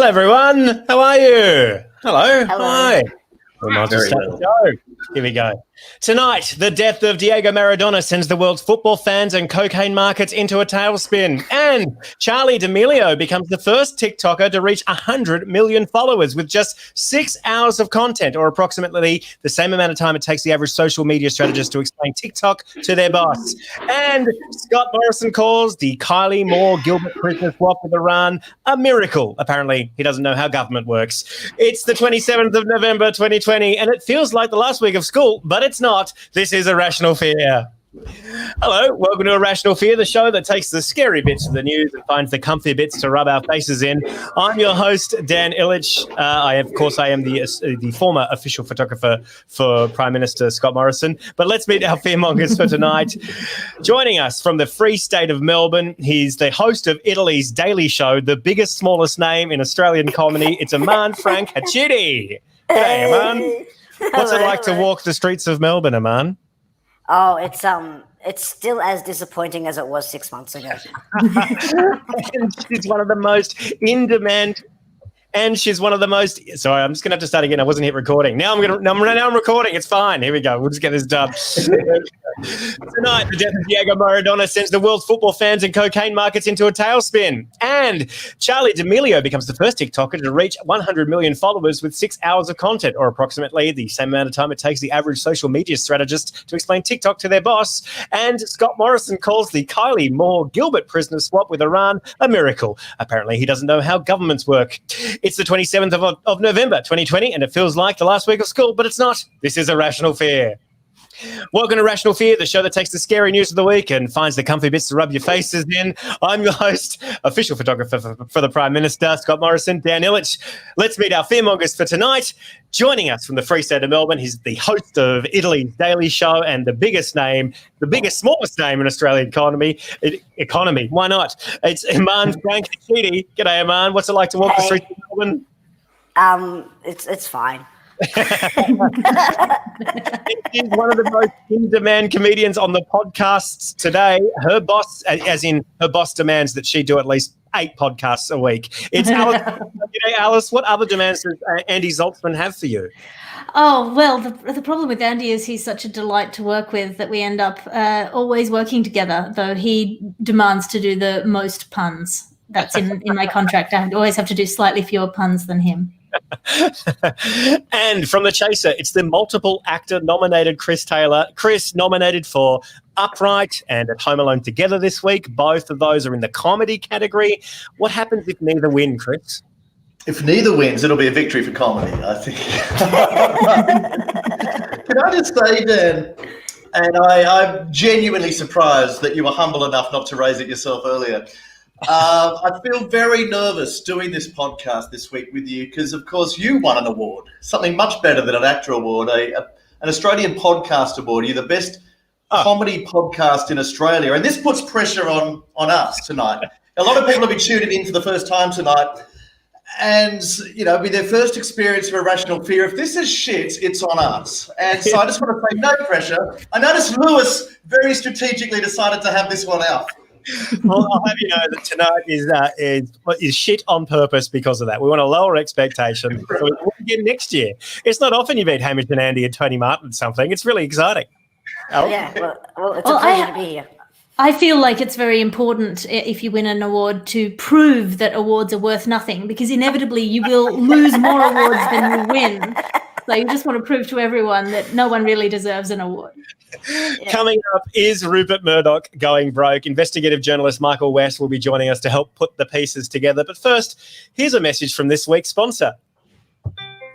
Hello, everyone. How are you? Hello. Hello. Hi. We might as well start the show. Here we go. Tonight, the death of Diego Maradona sends the world's football fans and cocaine markets into a tailspin. And Charli D'Amelio becomes the first TikToker to reach 100 million followers with just 6 hours of content, or approximately the same amount of time it takes the average social media strategist to explain TikTok to their boss. And Scott Morrison calls the Kylie Moore-Gilbert Christmas swap with Iran a miracle. Apparently, he doesn't know how government works. It's the 27th of November, 2020, and it feels like the last week of school, but it's not. This is Irrational Fear. Hello, welcome to Irrational Fear, the show that takes the scary bits of the news and finds the comfy bits to rub our faces in. I'm your host, Dan Ilic. I am the former official photographer for Prime Minister Scott Morrison. But let's meet our fearmongers for tonight. Joining us from the Free State of Melbourne, he's the host of Italy's Daily Show, the biggest, smallest name in Australian comedy. It's Imaan Hadchiti. Hey, Imaan. What's it like to walk the streets of Melbourne, Imaan? Oh, it's still as disappointing as it was 6 months ago. And she's one of the most in-demand, and she's one of the most. Sorry, I'm just gonna have to start again. I wasn't hit recording. Now I'm recording. It's fine. Here we go. We'll just get this done. Tonight, the death of Diego Maradona sends the world's football fans and cocaine markets into a tailspin. And Charli D'Amelio becomes the first TikToker to reach 100 million followers with 6 hours of content, or approximately the same amount of time it takes the average social media strategist to explain TikTok to their boss. And Scott Morrison calls the Kylie Moore-Gilbert prisoner swap with Iran a miracle. Apparently, he doesn't know how governments work. It's the 27th of November, 2020, and it feels like the last week of school, but it's not. This is Irrational Fear. Welcome to Rational Fear, the show that takes the scary news of the week and finds the comfy bits to rub your faces in. I'm your host, official photographer for the Prime Minister, Scott Morrison, Dan Ilic. Let's meet our fearmongers for tonight. Joining us from the Free State of Melbourne, he's the host of Italy's Daily Show and the biggest, smallest name in Australian economy. Why not? It's Imaan Hadchiti. G'day, Imaan. What's it like to walk the streets of Melbourne? It's fine. She's one of the most in-demand comedians on the podcasts today. Her boss, as in her boss, demands that she do at least 8 podcasts a week. It's Alice. G'day, Alice. What other demands does Andy Zaltzman have for you? Oh, well, the problem with Andy is he's such a delight to work with that we end up always working together, though he demands to do the most puns. That's in my contract. I always have to do slightly fewer puns than him. And from The Chaser, it's the multiple actor nominated Chris Taylor. Chris nominated for Upright and At Home Alone Together this week. Both of those are in the comedy category. What happens if neither win, Chris? If neither wins, it'll be a victory for comedy, I think. Can I just say, Dan, and I'm genuinely surprised that you were humble enough not to raise it yourself earlier. I feel very nervous doing this podcast this week with you because, of course, you won an award, something much better than an actor award, an Australian podcast award. You're the best comedy podcast in Australia, and this puts pressure on us tonight. A lot of people have been tuning in for the first time tonight, and, with their first experience of Irrational Fear, if this is shit, it's on us. And so I just want to say no pressure. I noticed Lewis very strategically decided to have this one out. Well, I'll have you know that tonight is shit on purpose because of that. We want to lower expectations. So we will again next year. It's not often you beat Hamish and Andy and Tony Martin at something. It's really exciting. Yeah, well, it's a pleasure to be here. I feel like it's very important if you win an award to prove that awards are worth nothing, because inevitably you will lose more awards than you win. So you just want to prove to everyone that no one really deserves an award. Yeah. Coming up is Rupert Murdoch going broke. Investigative journalist Michael West will be joining us to help put the pieces together. But first, here's a message from this week's sponsor.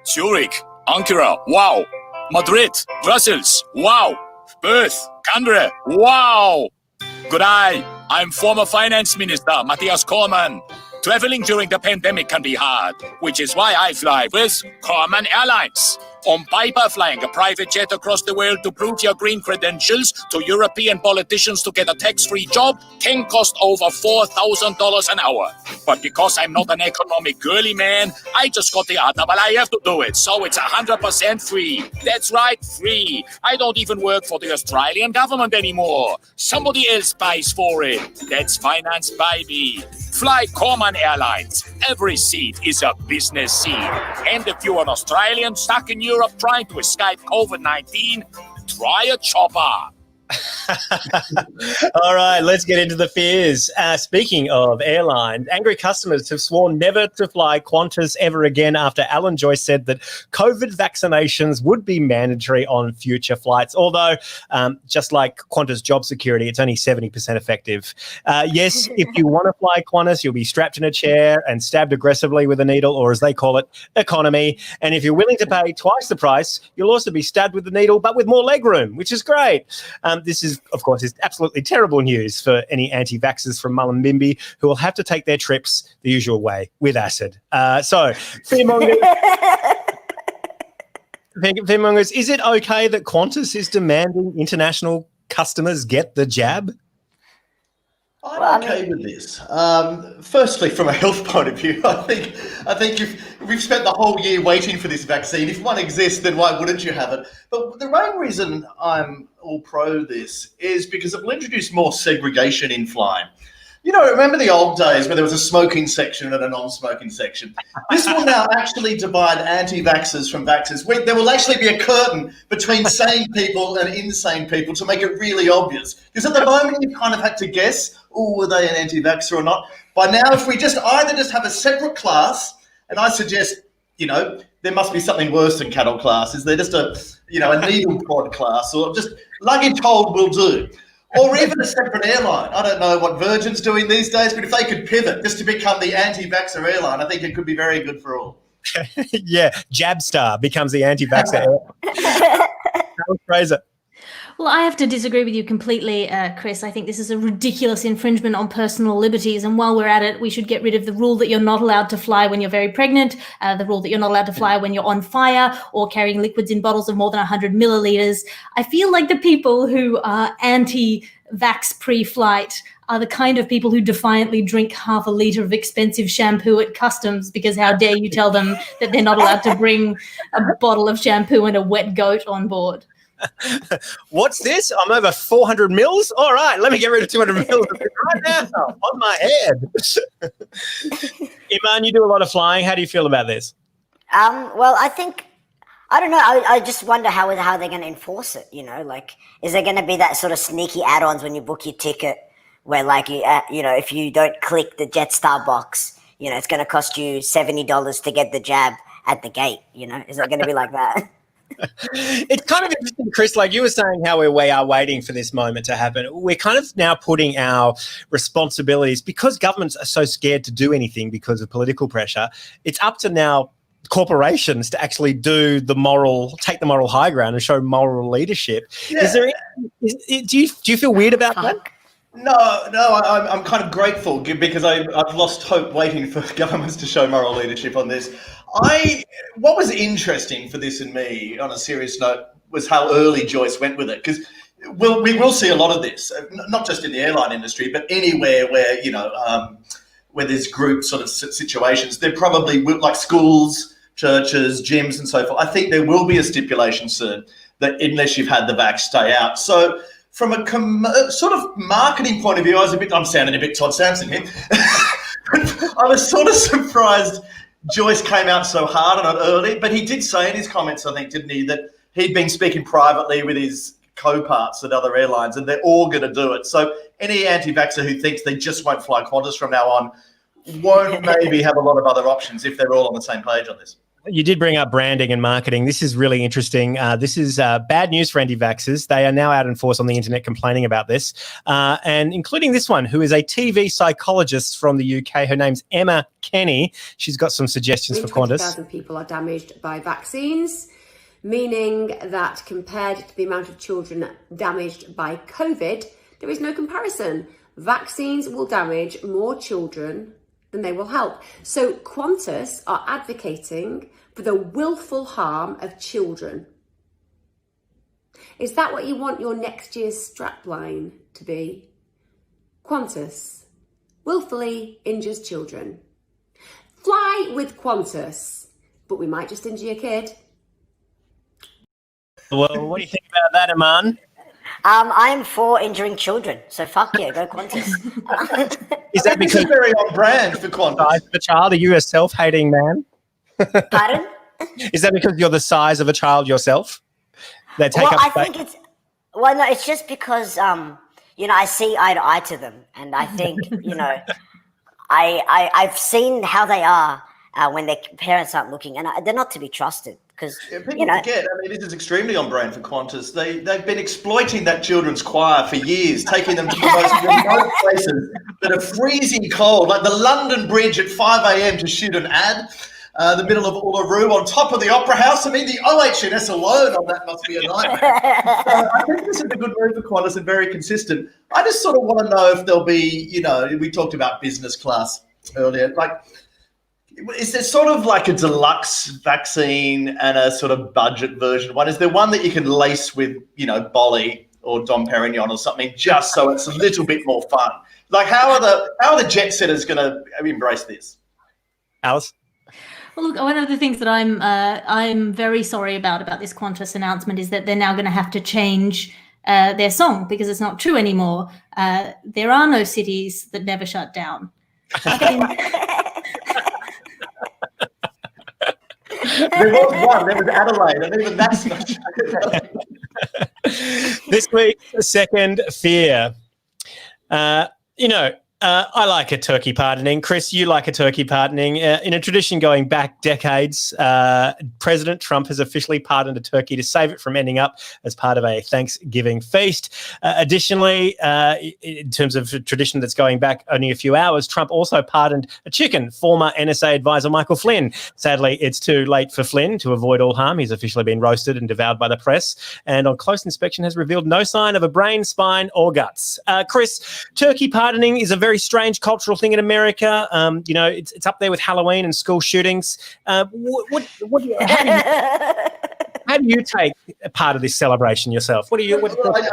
Zurich, Ankara, wow. Madrid, Brussels, wow. Perth, Canberra, wow. G'day, I'm former Finance Minister Matthias Cormann. Traveling during the pandemic can be hard, which is why I fly with Cormann Airlines. On paper, flying a private jet across the world to prove your green credentials to European politicians to get a tax-free job can cost over $4,000 an hour. But because I'm not an economic girly man, I just got the other, but I have to do it. So it's 100% free. That's right, free. I don't even work for the Australian government anymore. Somebody else pays for it. That's financed by me. Fly Common Airlines. Every seat is a business seat. And if you're an Australian stuck in Europe trying to escape COVID-19, try a chopper. All right, let's get into the fears. Speaking of airlines, angry customers have sworn never to fly Qantas ever again after Alan Joyce said that COVID vaccinations would be mandatory on future flights. Although, just like Qantas job security, it's only 70% effective. Yes, if you want to fly Qantas, you'll be strapped in a chair and stabbed aggressively with a needle, or as they call it, economy. And if you're willing to pay twice the price, you'll also be stabbed with the needle, but with more legroom, which is great. This is, of course, is absolutely terrible news for any anti-vaxxers from Mullumbimby who will have to take their trips the usual way, with acid. So, Fearmongers, is it okay that Qantas is demanding international customers get the jab? I'm okay with this. Firstly, from a health point of view, I think if we've spent the whole year waiting for this vaccine. If one exists, then why wouldn't you have it? But the main reason I'm all pro this is because it will introduce more segregation in flying. You know, remember the old days where there was a smoking section and a non-smoking section? This will now actually divide anti-vaxxers from vaxxers. There will actually be a curtain between sane people and insane people to make it really obvious. Because at the moment, you kind of had to guess, were they an anti-vaxxer or not? By now, if we either just have a separate class, and I suggest, there must be something worse than cattle class. Is there just a needle pod class, or just luggage hold will do? Or even a separate airline. I don't know what Virgin's doing these days, but if they could pivot just to become the anti-vaxxer airline, I think it could be very good for all. Yeah, Jabstar becomes the anti-vaxxer airline. Fraser. Well, I have to disagree with you completely, Chris. I think this is a ridiculous infringement on personal liberties. And while we're at it, we should get rid of the rule that you're not allowed to fly when you're very pregnant, the rule that you're not allowed to fly when you're on fire or carrying liquids in bottles of more than 100 milliliters. I feel like the people who are anti-vax pre-flight are the kind of people who defiantly drink half a litre of expensive shampoo at customs, because how dare you tell them that they're not allowed to bring a bottle of shampoo and a wet goat on board. What's this? I'm over 400 mils? All right, let me get rid of 200 mils right now on my head. Imaan, you do a lot of flying. How do you feel about this? Well, I don't know. I just wonder how they're going to enforce it. Is there going to be that sort of sneaky add-ons when you book your ticket where, if you don't click the Jetstar box, it's going to cost you $70 to get the jab at the gate. Is it going to be like that? It's kind of interesting, Chris, like you were saying, how we are waiting for this moment to happen. We're kind of now putting our responsibilities, because governments are so scared to do anything because of political pressure, it's up to now corporations to actually take the moral high ground and show moral leadership. Yeah. Do you feel weird about that? No, I'm kind of grateful because I've lost hope waiting for governments to show moral leadership on this. What was interesting for this and me, on a serious note, was how early Joyce went with it, because we will see a lot of this, not just in the airline industry, but anywhere where where there's group sort of situations. There probably will, like schools, churches, gyms, and so forth. I think there will be a stipulation soon that unless you've had the vax, stay out. So, from a sort of marketing point of view, I'm sounding a bit Todd Sampson here. I was sort of surprised Joyce came out so hard on it early, but he did say in his comments, I think, didn't he, that he'd been speaking privately with his co-parts at other airlines, and they're all going to do it. So any anti-vaxxer who thinks they just won't fly Qantas from now on won't maybe have a lot of other options if they're all on the same page on this. You did bring up branding and marketing. This is really interesting. This is bad news for anti-vaxxers. They are now out in force on the internet complaining about this, and including this one, who is a TV psychologist from the UK. Her name's Emma Kenny. She's got some suggestions for Qantas. 20,000 people are damaged by vaccines, meaning that compared to the amount of children damaged by COVID, there is no comparison. Vaccines will damage more children then they will help. So Qantas are advocating for the willful harm of children. Is that what you want your next year's strapline to be? Qantas willfully injures children. Fly with Qantas, but we might just injure your kid. Well, what do you think about that, Imaan? I'm for injuring children, so fuck yeah, go Qantas. Is that This because is very on brand for Qantas. size of a child? Are you a self-hating man? Pardon? Is that because you're the size of a child yourself? They take Well, up I space? think it's just because I see eye to eye to them, and I think I've seen how they are when their parents aren't looking, and they're not to be trusted because People forget. I mean, this is extremely on brand for Qantas. They've been exploiting that children's choir for years, taking them to the most remote places that are freezing cold, like the London Bridge at 5 a.m. to shoot an ad. The middle of Uluru, on top of the Opera House. I mean, the OHS alone on that must be a nightmare. So I think this is a good move for Qantas and very consistent. I just sort of want to know if there'll be, we talked about business class earlier. Like, is there sort of like a deluxe vaccine and a sort of budget version one? Is there one that you can lace with, Bolly or Dom Perignon or something, just so it's a little bit more fun? Like, how are the jet setters going to embrace this? Alice? Well, look, one of the things that I'm very sorry about this Qantas announcement is that they're now going to have to change their song because it's not true anymore. There are no cities that never shut down. There was one. There was Adelaide, and even that's not true. This week, the second fear. I like a turkey pardoning. Chris, you like a turkey pardoning. In a tradition going back decades, President Trump has officially pardoned a turkey to save it from ending up as part of a Thanksgiving feast. Additionally, in terms of a tradition that's going back only a few hours, Trump also pardoned a chicken, former NSA advisor Michael Flynn. Sadly, it's too late for Flynn to avoid all harm. He's officially been roasted and devoured by the press, and on close inspection has revealed no sign of a brain, spine, or guts. Chris, turkey pardoning is a very strange cultural thing in America. It's up there with Halloween and school shootings. How do you take a part of this celebration yourself? I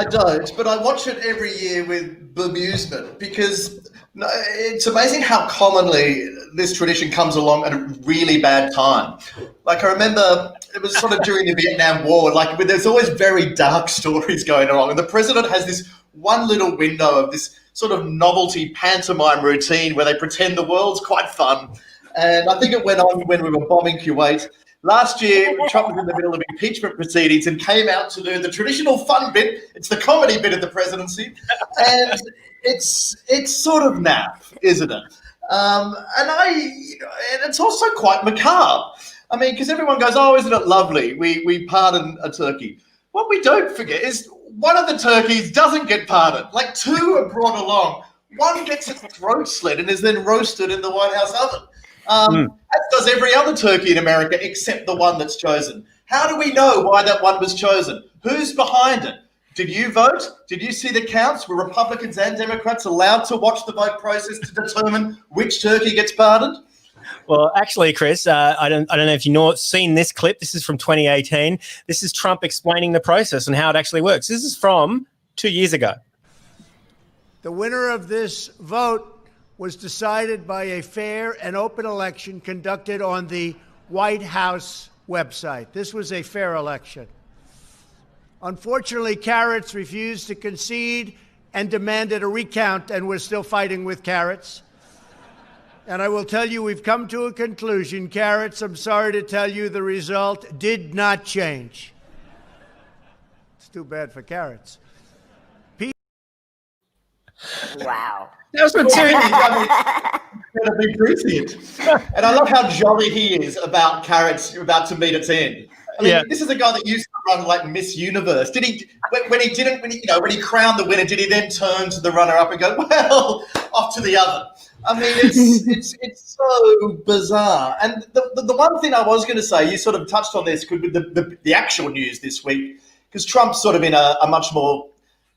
don't, but I watch it every year with bemusement because it's amazing how commonly this tradition comes along at a really bad time. Like, I remember it was sort of during the Vietnam War, there's always very dark stories going on, and the president has this one little window of this sort of novelty pantomime routine where they pretend the world's quite fun. And I think it went on when we were bombing Kuwait. Last year, Trump was in the middle of impeachment proceedings and came out to do the traditional fun bit. It's the comedy bit of the presidency. And it's sort of naff, isn't it? And it's also quite macabre. I mean, because everyone goes, oh, isn't it lovely? We pardon a turkey. What we don't forget is one of the turkeys doesn't get pardoned. Like, two are brought along. One gets its throat slit and is then roasted in the White House oven. As does every other turkey in America except the one that's chosen. How do we know why that one was chosen? Who's behind it? Did you vote? Did you see the counts? Were Republicans and Democrats allowed to watch the vote process to determine which turkey gets pardoned? Well, actually, Chris, I don't know if you've seen this clip. This is from 2018. This is Trump explaining the process and how it actually works. This is from 2 years ago. The winner of this vote was decided by a fair and open election conducted on the White House website. This was a fair election. Unfortunately, Carrots refused to concede and demanded a recount, and we're still fighting with Carrots. And I will tell you, we've come to a conclusion. Carrots, I'm sorry to tell you, the result did not change. It's too bad for Carrots. Wow. That was material. Going to be prescient. And I love how jolly he is about Carrots about to meet its end. I mean, This is a guy that used to run like Miss Universe. Did he? When he crowned the winner, did he then turn to the runner-up and go, "Well, off to the oven"? I mean, it's so bizarre. And the one thing I was going to say, you sort of touched on this, could be the actual news this week, because Trump's sort of in a much more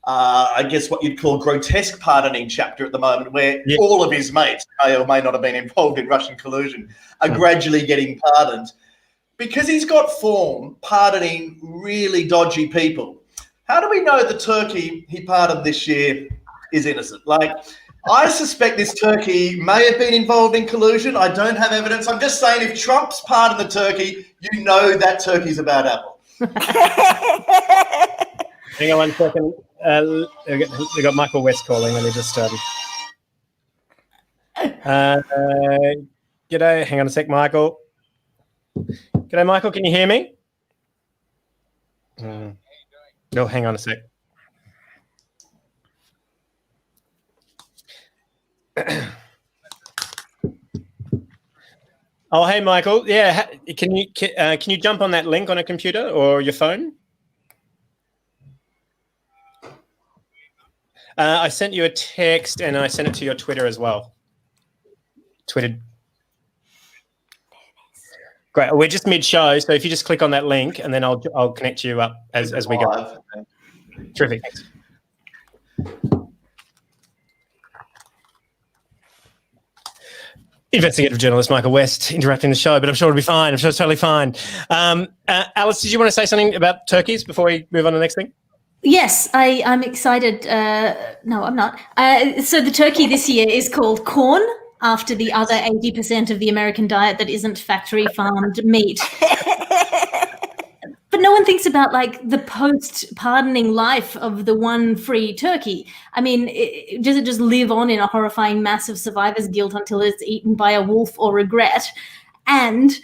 I guess what you'd call grotesque pardoning chapter at the moment, where all of his mates, may or may not have been involved in Russian collusion, are gradually getting pardoned because he's got form pardoning really dodgy people. How do we know the turkey he pardoned this year is innocent? Like, I suspect this turkey may have been involved in collusion. I don't have evidence. I'm just saying, if Trump's pardoned the turkey, you know that turkey's a bad apple. Hang on 1 second. We got Michael West calling. Let me just g'day. Hang on a sec, Michael. G'day, Michael. Can you hear me? No, hang on a sec. Oh, hey, Michael. Yeah, can you jump on that link on a computer or your phone? I sent you a text and I sent it to your Twitter as well. Tweeted. Great. We're just mid-show, so if you just click on that link and then I'll connect you up as we go. Terrific. Thanks. Investigative journalist Michael West interrupting the show, but I'm sure it'll be fine. I'm sure it's totally fine. Alice, did you want to say something about turkeys before we move on to the next thing? Yes, I'm excited. No, I'm not. So the turkey this year is called corn, after the other 80% of the American diet that isn't factory farmed meat. But no one thinks about like the post-pardoning life of the one free turkey. I mean, does it just live on in a horrifying mass of survivor's guilt until it's eaten by a wolf or regret? And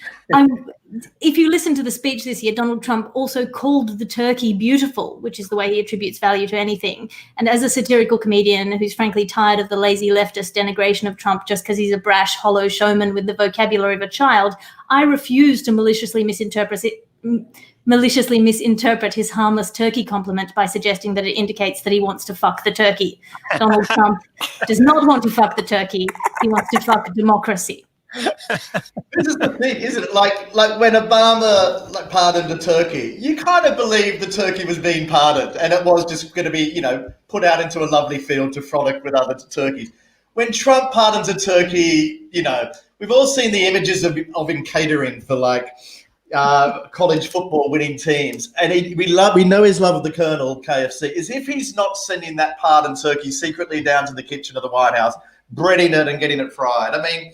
if you listen to the speech this year, Donald Trump also called the turkey beautiful, which is the way he attributes value to anything. And as a satirical comedian who's frankly tired of the lazy leftist denigration of Trump just because he's a brash, hollow showman with the vocabulary of a child, I refuse to maliciously misinterpret his harmless turkey compliment by suggesting that it indicates that he wants to fuck the turkey. Donald Trump does not want to fuck the turkey. He wants to fuck democracy. This is the thing, isn't it? Like when Obama pardoned a turkey, you kind of believed the turkey was being pardoned and it was just going to be, put out into a lovely field to frolic with other turkeys. When Trump pardons a turkey, we've all seen the images of him catering for college football winning teams, and we know his love of the Colonel KFC. As if he's not sending that pardoned turkey secretly down to the kitchen of the White House, breading it and getting it fried. I mean,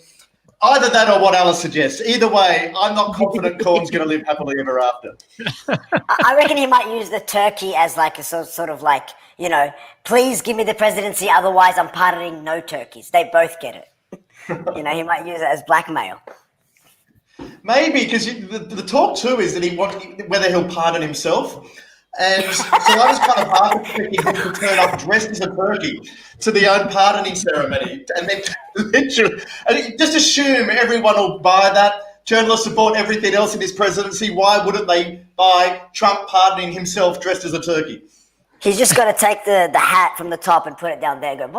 either that or what Alice suggests. Either way, I'm not confident Corn's going to live happily ever after. I reckon he might use the turkey as like a sort of like, please give me the presidency, otherwise I'm pardoning no turkeys. They both get it. He might use it as blackmail. Maybe, because the talk too is that whether he'll pardon himself. And so I was kind of half expecting him to turn up dressed as a turkey to the unpardoning ceremony, and then literally, just assume everyone will buy that. Journalists support everything else in his presidency. Why wouldn't they buy Trump pardoning himself dressed as a turkey? He's just got to take the hat from the top and put it down there and go.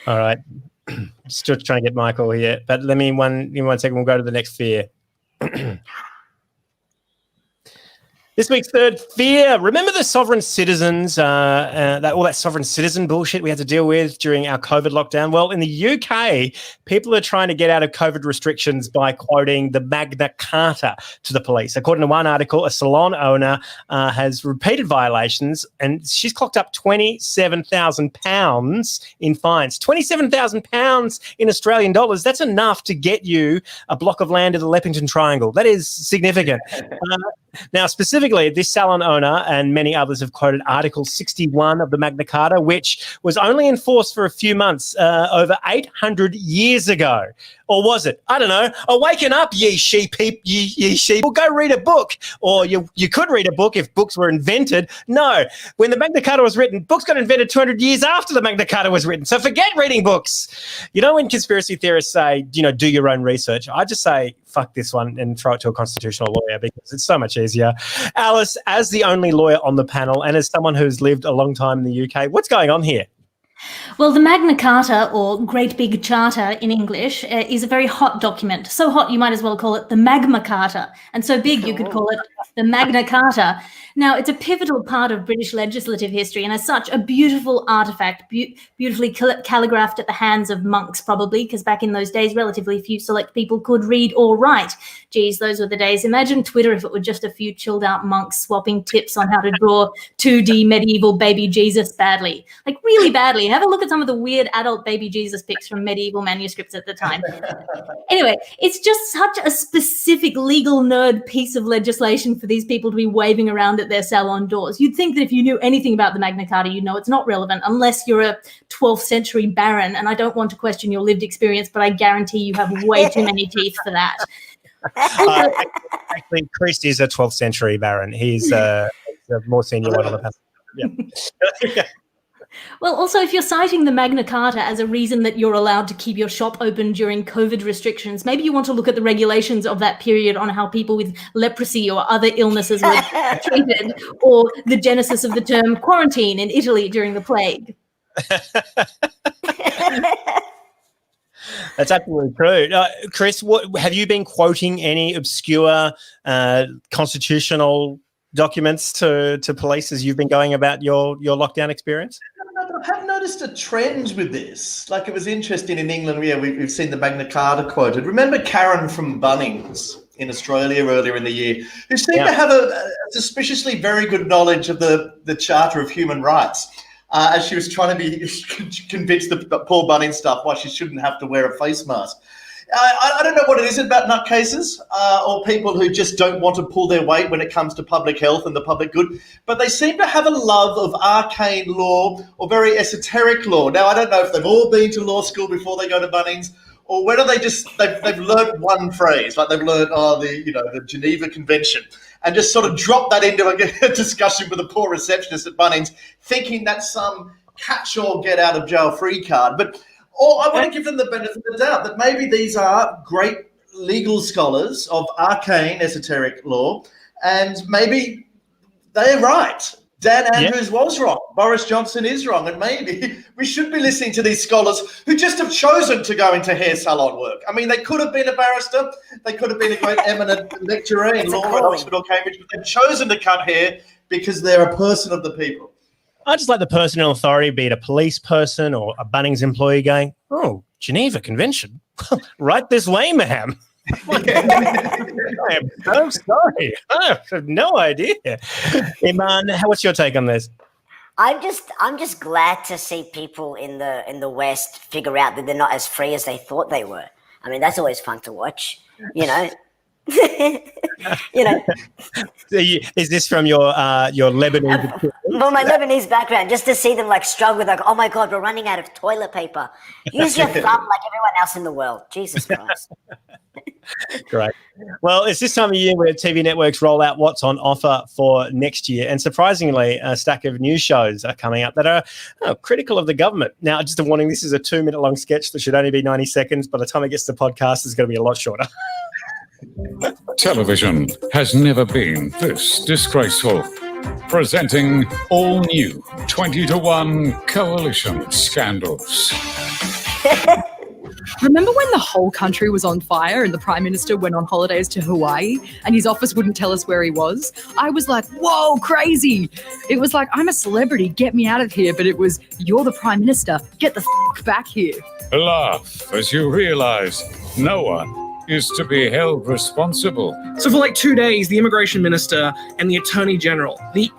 All right. Still trying to get Michael here, but let me one second. We'll go to the next fear. This week's third fear. Remember the sovereign citizens, all that sovereign citizen bullshit we had to deal with during our COVID lockdown? Well, in the UK, people are trying to get out of COVID restrictions by quoting the Magna Carta to the police. According to one article, a salon owner has repeated violations, and she's clocked up £27,000 in fines. £27,000 in Australian dollars. That's enough to get you a block of land in the Leppington Triangle. That is significant. Now, specifically, this salon owner and many others have quoted Article 61 of the Magna Carta, which was only enforced for a few months over 800 years ago. Or was it? I don't know. Awaken up, ye sheep. Well, go read a book. Or you could read a book if books were invented. No. When the Magna Carta was written, books got invented 200 years after the Magna Carta was written. So forget reading books. When conspiracy theorists say, do your own research, I just say, fuck this one and throw it to a constitutional lawyer because it's so much easier. Alice, as the only lawyer on the panel and as someone who's lived a long time in the UK, what's going on here? Well, the Magna Carta, or Great Big Charter in English, is a very hot document. So hot you might as well call it the Magma Carta, and so big you could call it the Magna Carta. Now, it's a pivotal part of British legislative history, and as such, a beautiful artefact, beautifully calligraphed at the hands of monks, probably, because back in those days, relatively few select people could read or write. Geez, those were the days. Imagine Twitter if it were just a few chilled-out monks swapping tips on how to draw 2D medieval baby Jesus badly. Like, really badly. Have a look at some of the weird adult baby Jesus pics from medieval manuscripts at the time. Anyway, it's just such a specific legal nerd piece of legislation for these people to be waving around at their salon doors. You'd think that if you knew anything about the Magna Carta, you'd know it's not relevant unless you're a 12th century baron, and I don't want to question your lived experience, but I guarantee you have way too many teeth for that. Actually, Chris is a 12th century baron. He's a more senior one on the panel. Yeah. Well, also, if you're citing the Magna Carta as a reason that you're allowed to keep your shop open during COVID restrictions, maybe you want to look at the regulations of that period on how people with leprosy or other illnesses were treated, or the genesis of the term quarantine in Italy during the plague. That's absolutely true. Chris, have you been quoting any obscure constitutional documents to police as you've been going about your lockdown experience? I have noticed a trend with this. Like, it was interesting in England. Yeah, we've seen the Magna Carta quoted. Remember Karen from Bunnings in Australia earlier in the year, who seemed to have a suspiciously very good knowledge of the Charter of Human Rights, as she was trying to be convinced the poor Bunnings stuff why she shouldn't have to wear a face mask. I don't know what it is about nutcases or people who just don't want to pull their weight when it comes to public health and the public good, but they seem to have a love of arcane law or very esoteric law. Now, I don't know if they've all been to law school before they go to Bunnings, or whether they've learned one phrase, like they've learned the Geneva Convention, and just sort of drop that into a discussion with a poor receptionist at Bunnings, thinking that's some catch-all get-out-of-jail-free card. But I want to give them the benefit of the doubt that maybe these are great legal scholars of arcane esoteric law, and maybe they're right. Dan Andrews was wrong. Boris Johnson is wrong. And maybe we should be listening to these scholars who just have chosen to go into hair salon work. I mean, they could have been a barrister. They could have been a great eminent lecturer in law at Oxford or Cambridge, but they've chosen to cut hair because they're a person of the people. I just like the personal authority, be it a police person or a Bunnings employee, going, "Oh, Geneva Convention, right this way, ma'am." I am so sorry. I have no idea. Imaan, what's your take on this? I'm just glad to see people in the West figure out that they're not as free as they thought they were. I mean, that's always fun to watch, you know. Is this from your Lebanese? Well, my Lebanese background, just to see them like struggle with, like, oh my God, we're running out of toilet paper. Use your thumb like everyone else in the world. Jesus Christ. Great. Well, it's this time of year where TV networks roll out what's on offer for next year. And surprisingly, a stack of news shows are coming up that are critical of the government. Now, just a warning, this is a 2-minute long sketch that should only be 90 seconds. By the time it gets to the podcast, it's going to be a lot shorter. Television has never been this disgraceful. Presenting all new 20-to-1 coalition scandals. Remember when the whole country was on fire and the Prime Minister went on holidays to Hawaii and his office wouldn't tell us where he was? I was like, whoa, crazy. It was like, I'm a celebrity, get me out of here. But it was, you're the Prime Minister, get the back here. Laugh as you realise no one is to be held responsible. So for like 2 days, the immigration minister and the attorney general, they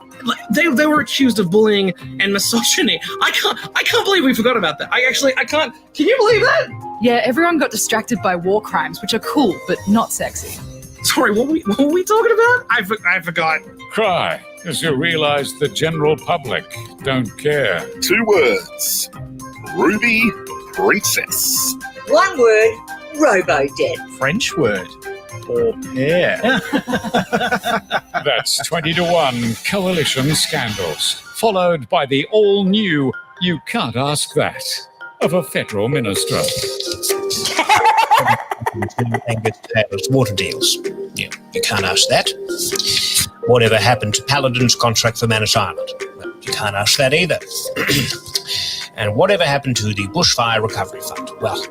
were accused of bullying and misogyny. I can't believe we forgot about that. I can't. Can you believe that? Yeah, everyone got distracted by war crimes, which are cool, but not sexy. Sorry, what were we talking about? I forgot. Cry as you realise the general public don't care. 2 words. Ruby Princess. 1 word. Robo-dead. French word. Au pair. That's 20-to-1 coalition scandals, followed by the all-new You Can't Ask That of a federal minister. Angus Taylor's water deals. Yeah, you can't ask that. Whatever happened to Paladin's contract for Manus Island? Well, you can't ask that either. And whatever happened to the Bushfire Recovery Fund? Well,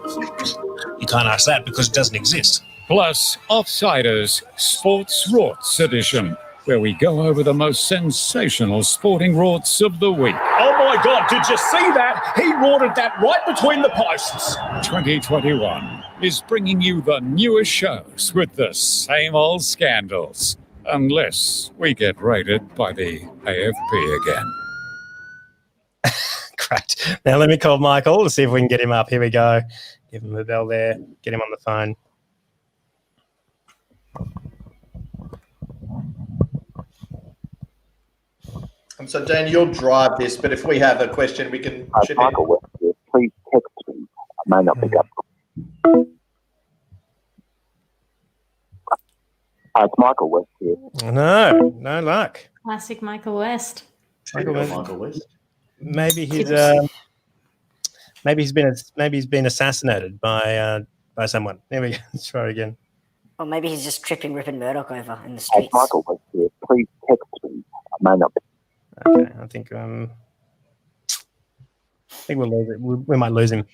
you can't ask that because it doesn't exist. Plus, Offsiders Sports Rorts Edition, where we go over the most sensational sporting rorts of the week. Oh my God, did you see that? He rorted that right between the posts. 2021 is bringing you the newest shows with the same old scandals. Unless we get raided by the AFP again. Great. Now let me call Michael to see if we can get him up. Here we go. Give him a bell there. Get him on the phone. So, Dan, you'll drive this, but if we have a question, we can chip in. Michael West here. Please text me. I may not pick up. It's Michael West here. No luck. Classic Michael West. Michael West. Maybe he's been assassinated by someone. There we go. Let's try it again. Or maybe he's just tripping Rupert Murdoch over in the It's streets. Michael West here. Please text me. I may not pick up. Okay, I think we'll lose it. We might lose him.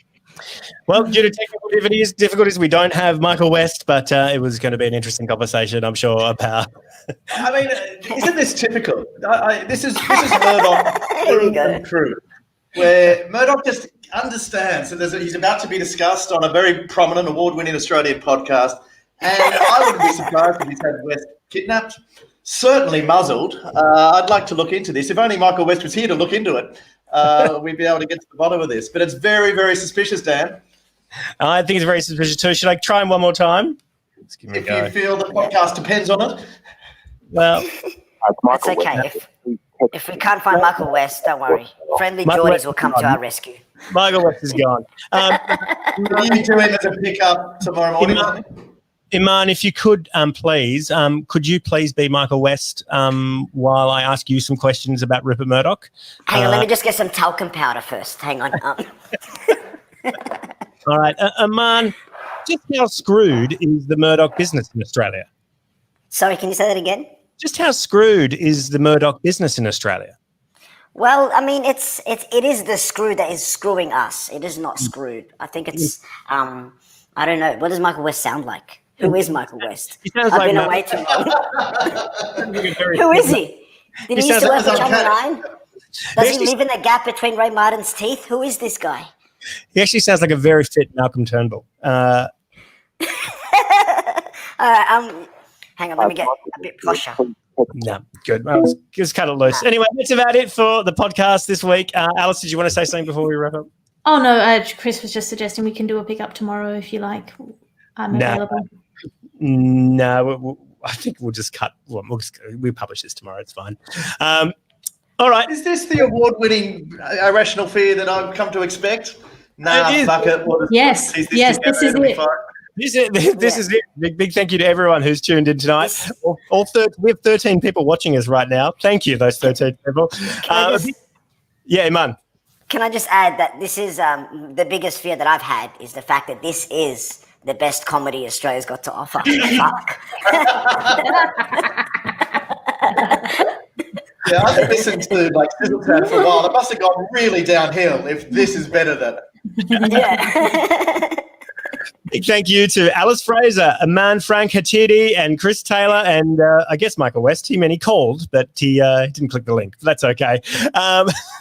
Well, due to technical difficulties, we don't have Michael West, but it was going to be an interesting conversation, I'm sure, about. I mean, isn't this typical? This is Murdoch and crew, where Murdoch just understands that he's about to be discussed on a very prominent, award-winning Australian podcast, and I wouldn't be surprised if he's had West kidnapped. Certainly muzzled. I'd like to look into this. If only Michael West was here to look into it, we'd be able to get to the bottom of this. But it's very, very suspicious, Dan. I think it's very suspicious too. Should I try him one more time? Let's give me a go. You feel the podcast depends on it. Well, it's okay. If we can't find Michael West, don't worry. Friendly Geordies will come to our rescue. Michael West is gone. What are you doing as a pickup tomorrow morning? Imaan, if you could, please, could you please be Michael West while I ask you some questions about Rupert Murdoch? Hang on, let me just get some talcum powder first. Hang on. All right. Imaan, just how screwed is the Murdoch business in Australia? Sorry, can you say that again? Just how screwed is the Murdoch business in Australia? Well, I mean, it is the screw that is screwing us. It is not screwed. I think it's, I don't know. What does Michael West sound like? Who is Michael West? I've been away too long. Who is he? Did he used to work for Channel 9? Does he live in the gap between Ray Martin's teeth? Who is this guy? He actually sounds like a very fit Malcolm Turnbull. All right, hang on, let me get a bit posher. No, good. Well, just cut it loose. Anyway, that's about it for the podcast this week. Alice, did you want to say something before we wrap up? Oh, no, Chris was just suggesting we can do a pickup tomorrow if you like. I'm available. No, I think we'll just cut. Well, we'll publish this tomorrow. It's fine. All right. Is this the award-winning irrational fear that I've come to expect? Nah, fuck it. Yes, this is it. This is it. Big thank you to everyone who's tuned in tonight. We have 13 people watching us right now. Thank you, those 13 people. Yeah, Imaan. Can I just add that this is the biggest fear that I've had is the fact that this is the best comedy Australia's got to offer. Fuck. Yeah, I've listened to like Sizzletown for a while. It must have gone really downhill if this is better than it. Yeah. Big thank you to Alice Fraser, Imaan Hadchiti, and Chris Taylor, and I guess Michael West. He called, but he didn't click the link. But that's okay.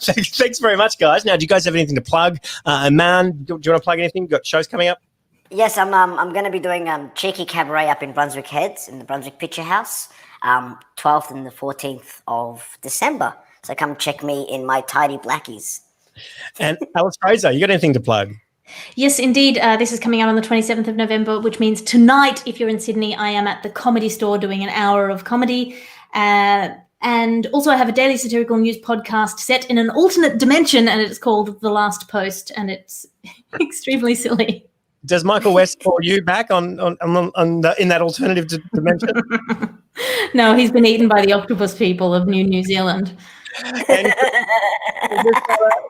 Thanks very much, guys. Now, do you guys have anything to plug? Imaan, do you want to plug anything? Got shows coming up? Yes, I'm going to be doing Cheeky Cabaret up in Brunswick Heads in the Brunswick Picture House, 12th and the 14th of December. So come check me in my tidy blackies. And Alice Fraser, you got anything to plug? Yes, indeed. This is coming out on the 27th of November, which means tonight, if you're in Sydney, I am at the Comedy Store doing an hour of comedy. And also I have a daily satirical news podcast set in an alternate dimension, and it's called The Last Post, and it's extremely silly. Does Michael West call you back in that alternative dimension? No, he's been eaten by the octopus people of New Zealand. And,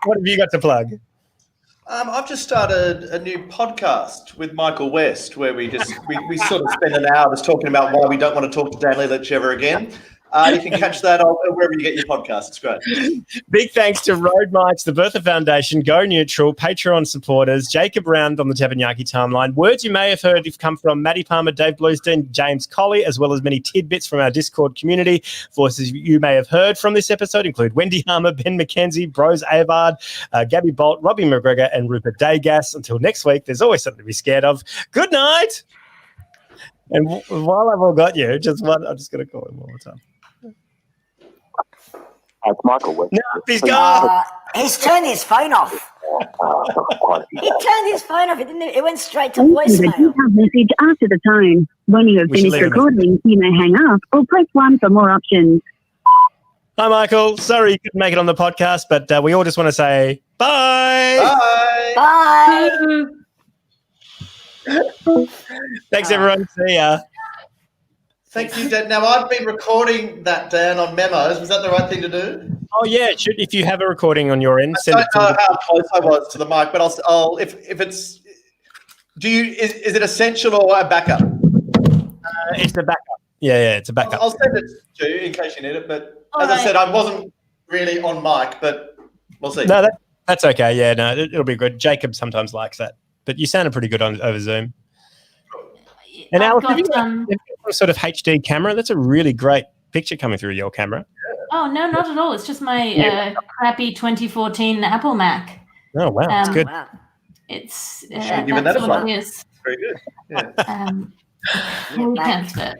what have you got to plug? I've just started a new podcast with Michael West where we sort of spend an hour just talking about why we don't want to talk to Dan Ilic ever again. You can catch that on wherever you get your podcast. It's great. Big thanks to Road Mics, the Bertha Foundation, Go Neutral, Patreon supporters, Jacob Round on the Teppanyaki timeline. Words you may have heard have come from Matty Palmer, Dave Bluestein, James Colley, as well as many tidbits from our Discord community. Voices you may have heard from this episode include Wendy Harmer, Ben McKenzie, Bros Avard, Gabby Bolt, Robbie McGregor, and Rupert Daygas. Until next week, there's always something to be scared of. Good night. And while I've all got you, I'm just going to call him one more time. It's Michael. No, he's gone. He's turned his phone off. He turned his phone off. It went straight to voicemail. Message after the tone. When you have finished recording, you may hang up or press 1 for more options. Hi, Michael. Sorry you couldn't make it on the podcast, but we all just want to say bye. Bye. Bye. Thanks, everyone. See ya. Thank you, Dan. Now, I've been recording that, Dan, on memos. Was that the right thing to do? Oh, yeah. It should. If you have a recording on your end, I send it to don't know me. how close I was to the mic, but I'll if it's. Is it essential or a backup? It's a backup. Yeah, it's a backup. I'll send it to you in case you need it. But as I said, I wasn't really on mic, but we'll see. No, that's okay. Yeah, no, it'll be good. Jacob sometimes likes that, but you sounded pretty good over Zoom. And Alice, have you got some sort of HD camera? That's a really great picture coming through your camera. Oh, no, not at all. It's just my crappy 2014 Apple Mac. Oh, wow. That's good. It's given that a what fun. it is. Very good. Yeah. Transfer.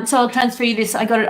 So I'll transfer you this. I got it.